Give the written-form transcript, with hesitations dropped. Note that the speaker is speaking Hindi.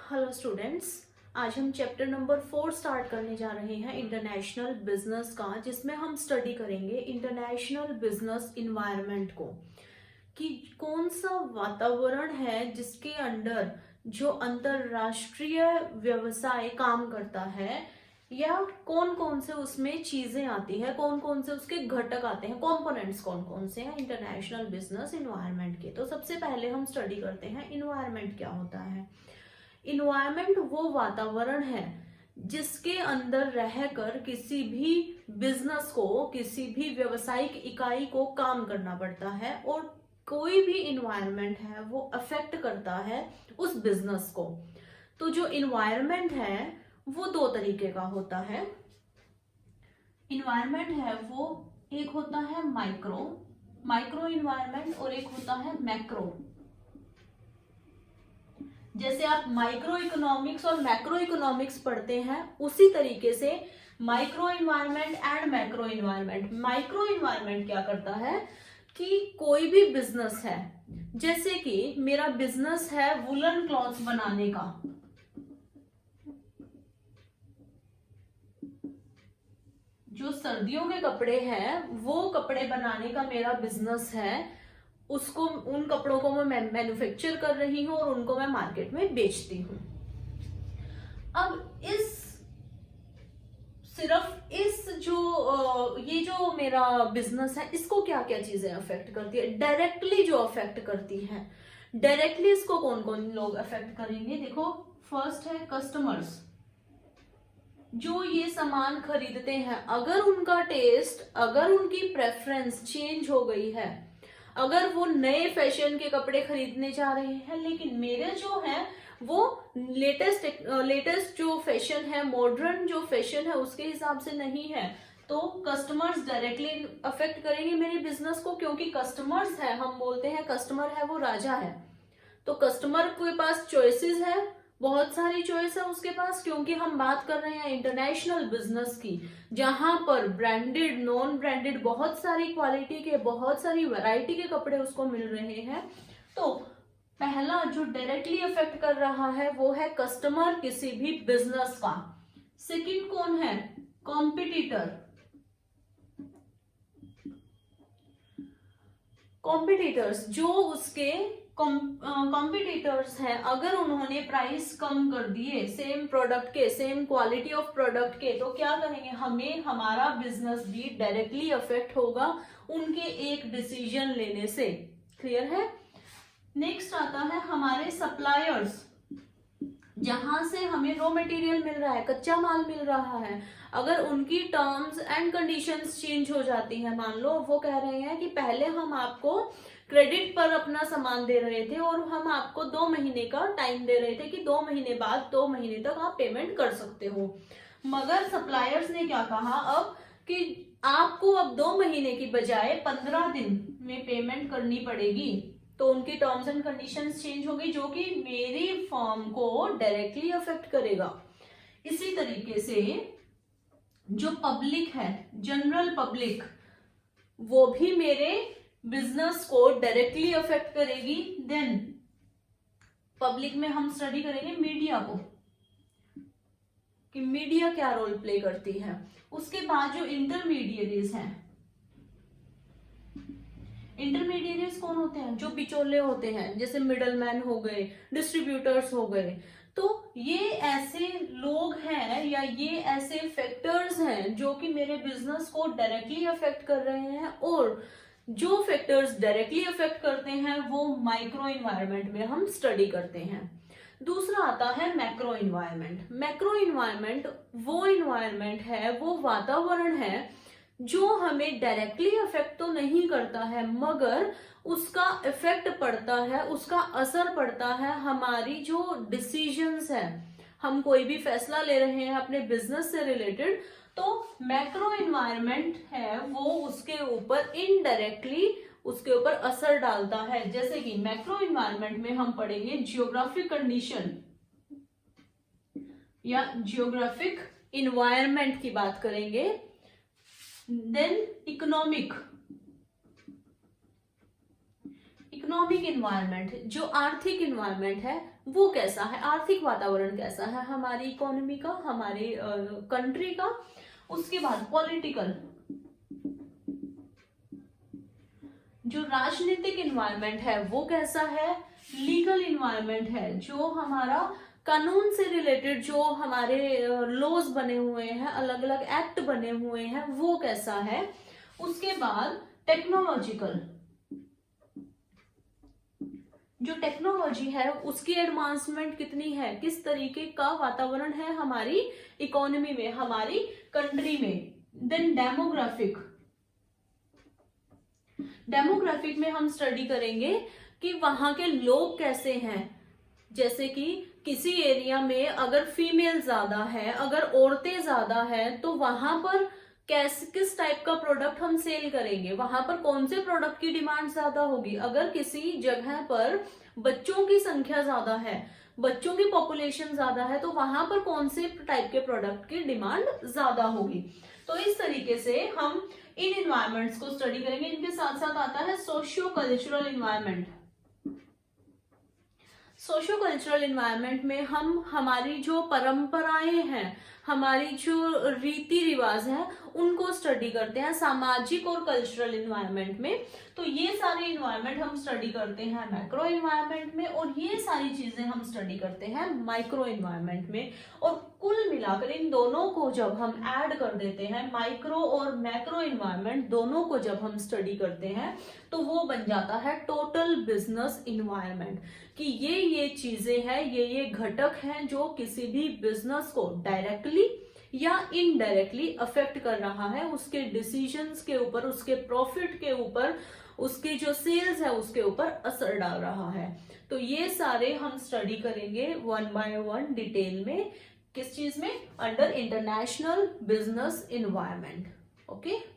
हेलो स्टूडेंट्स, आज हम चैप्टर नंबर 4 स्टार्ट करने जा रहे हैं इंटरनेशनल बिजनेस का, जिसमें हम स्टडी करेंगे इंटरनेशनल बिजनेस इन्वायरमेंट को कि कौन सा वातावरण है जिसके अंडर जो अंतरराष्ट्रीय व्यवसाय काम करता है, या कौन कौन से उसमें चीजें आती है, कौन कौन से उसके घटक आते हैं, कंपोनेंट्स कौन कौन से हैं इंटरनेशनल बिजनेस इन्वायरमेंट के। तो सबसे पहले हम स्टडी करते हैं इन्वायरमेंट क्या होता है। इन्वायरमेंट वो वातावरण है जिसके अंदर रहकर किसी भी बिजनेस को, किसी भी व्यवसायिक इकाई को काम करना पड़ता है, और कोई भी इन्वायरमेंट है वो अफेक्ट करता है उस बिजनेस को। तो जो इन्वायरमेंट है वो दो तरीके का होता है। इन्वायरमेंट है वो एक होता है माइक्रो इन्वायरमेंट और एक होता है मैक्रो। जैसे आप माइक्रो इकोनॉमिक्स और मैक्रो इकोनॉमिक्स पढ़ते हैं, उसी तरीके से micro environment and macro environment. Micro environment क्या करता है कि कोई भी बिजनेस है, जैसे कि मेरा बिजनेस है वुलन क्लॉथ्स बनाने का, जो सर्दियों के कपड़े हैं वो कपड़े बनाने का मेरा बिजनेस है। उसको, उन कपड़ों को मैं मैन्युफैक्चर कर रही हूं और उनको मैं मार्केट में बेचती हूं। अब सिर्फ ये जो मेरा बिजनेस है, इसको क्या क्या चीजें अफेक्ट करती है, डायरेक्टली जो अफेक्ट करती है। डायरेक्टली इसको कौन कौन लोग अफेक्ट करेंगे, देखो फर्स्ट है कस्टमर्स। जो ये सामान खरीदते हैं, अगर उनका टेस्ट, अगर उनकी प्रेफरेंस चेंज हो गई है, अगर वो नए फैशन के कपड़े खरीदने जा रहे हैं लेकिन मेरे जो है वो लेटेस्ट जो फैशन है, मॉडर्न जो फैशन है उसके हिसाब से नहीं है, तो कस्टमर्स डायरेक्टली अफेक्ट करेंगे मेरे बिजनेस को। क्योंकि कस्टमर्स है, हम बोलते हैं कस्टमर है वो राजा है, तो कस्टमर के पास चॉइसेस है, बहुत सारी चॉइस है उसके पास। क्योंकि हम बात कर रहे हैं इंटरनेशनल बिजनेस की, जहां पर ब्रांडेड, नॉन ब्रांडेड, बहुत सारी क्वालिटी के, बहुत सारी वैरायटी के कपड़े उसको मिल रहे हैं। तो पहला जो डायरेक्टली अफेक्ट कर रहा है वो है कस्टमर किसी भी बिजनेस का। सेकंड कौन है, कॉम्पिटिटर। कॉम्पिटिटर्स, जो उसके कॉम्पिटिटर्स हैं, अगर उन्होंने प्राइस कम कर दिए सेम प्रोडक्ट के, सेम क्वालिटी ऑफ प्रोडक्ट के, तो क्या करेंगे, हमें हमारा बिजनेस भी डायरेक्टली अफेक्ट होगा उनके एक डिसीजन लेने से। क्लियर है। नेक्स्ट आता है हमारे सप्लायर्स, जहां से हमें रॉ मटेरियल मिल रहा है, कच्चा माल मिल रहा है, अगर उनकी टर्म्स एंड कंडीशंस चेंज हो जाती है, मान लो वो कह रहे हैं कि पहले हम आपको क्रेडिट पर अपना सामान दे रहे थे और हम आपको 2 महीने का टाइम दे रहे थे कि 2 महीने बाद 2 महीने तक आप पेमेंट कर सकते हो, मगर सप्लायर्स ने क्या कहा अब कि आपको अब 2 महीने की बजाय 15 दिन में पेमेंट करनी पड़ेगी। तो उनकी टर्म्स एंड कंडीशंस चेंज हो गई, जो कि मेरी फर्म को डायरेक्टली अफेक्ट करेगा। इसी तरीके से जो पब्लिक है, जनरल पब्लिक, वो भी मेरे बिजनेस को डायरेक्टली अफेक्ट करेगी। देन पब्लिक में हम स्टडी करेंगे मीडिया को, कि मीडिया क्या रोल प्ले करती है। उसके बाद जो इंटरमीडिएरीज हैं, इंटरमीडिएरीज कौन होते हैं, जो बिचौले होते हैं, जैसे मिडलमैन हो गए, डिस्ट्रीब्यूटर्स हो गए। तो ये ऐसे लोग हैं या ये ऐसे फैक्टर्स हैं जो कि मेरे बिजनेस को डायरेक्टली अफेक्ट कर रहे हैं, और जो फैक्टर्स डायरेक्टली अफेक्ट करते हैं वो माइक्रो इन्वायरमेंट में हम स्टडी करते हैं। दूसरा आता है मैक्रो इन्वायरमेंट। मैक्रो इन्वायरमेंट वो इन्वायरमेंट है, वो वातावरण है जो हमें डायरेक्टली अफेक्ट तो नहीं करता है, मगर उसका इफेक्ट पड़ता है, उसका असर पड़ता है हमारी जो डिसीजंस है। हम कोई भी फैसला ले रहे हैं अपने बिजनेस से रिलेटेड, तो मैक्रो इन्वायरमेंट है वो उसके ऊपर इनडायरेक्टली उसके ऊपर असर डालता है। जैसे कि मैक्रो इन्वायरमेंट में हम पढ़ेंगे जियोग्राफिक कंडीशन या जियोग्राफिक इन्वायरमेंट की बात करेंगे। देन इकोनॉमिक इकोनॉमिक इन्वायरमेंट, जो आर्थिक इन्वायरमेंट है वो कैसा है, आर्थिक वातावरण कैसा है हमारी इकोनॉमी का, हमारी कंट्री का। उसके बाद पॉलिटिकल, जो राजनीतिक इन्वायरमेंट है वो कैसा है, लीगल इन्वायरमेंट है, जो हमारा कानून से रिलेटेड जो हमारे लॉज बने हुए हैं, अलग अलग एक्ट बने हुए हैं, वो कैसा है। उसके बाद टेक्नोलॉजिकल, जो टेक्नोलॉजी है उसकी एडवांसमेंट कितनी है, किस तरीके का वातावरण है हमारी इकोनॉमी में, हमारी कंट्री में। देन डेमोग्राफिक, डेमोग्राफिक में हम स्टडी करेंगे कि वहां के लोग कैसे हैं, जैसे कि किसी एरिया में अगर फीमेल ज्यादा है, अगर औरतें ज्यादा है, तो वहां पर किस टाइप का प्रोडक्ट हम सेल करेंगे, वहां पर कौन से प्रोडक्ट की डिमांड ज्यादा होगी। अगर किसी जगह पर बच्चों की संख्या ज्यादा है, बच्चों की पॉपुलेशन ज्यादा है, तो वहां पर कौन से टाइप के प्रोडक्ट की डिमांड ज्यादा होगी। तो इस तरीके से हम इन इन्वायरमेंट्स को स्टडी करेंगे। इनके साथ साथ आता है socio cultural environment. Socio cultural environment में हम हमारी जो परंपराएं हैं, हमारी जो रीति रिवाज है, उनको स्टडी करते हैं सामाजिक और कल्चरल इन्वायरमेंट में। तो ये सारे इन्वायरमेंट हम स्टडी करते हैं मैक्रो इन्वायरमेंट में, और ये सारी चीजें हम स्टडी करते हैं माइक्रो इन्वायरमेंट में। और कुल मिलाकर इन दोनों को जब हम ऐड कर देते हैं, माइक्रो और मैक्रो इन्वायरमेंट दोनों को जब हम स्टडी करते हैं, तो वो बन जाता है टोटल बिजनेस इन्वायरमेंट। कि ये चीजें हैं, ये घटक हैं जो किसी भी बिजनेस को डायरेक्टली या इनडायरेक्टली अफेक्ट कर रहा है, उसके डिसीजंस के ऊपर, उसके प्रॉफिट के ऊपर, उसकी जो सेल्स है उसके ऊपर असर डाल रहा है। तो ये सारे हम स्टडी करेंगे वन बाय वन डिटेल में, किस चीज में, under international business environment. Okay.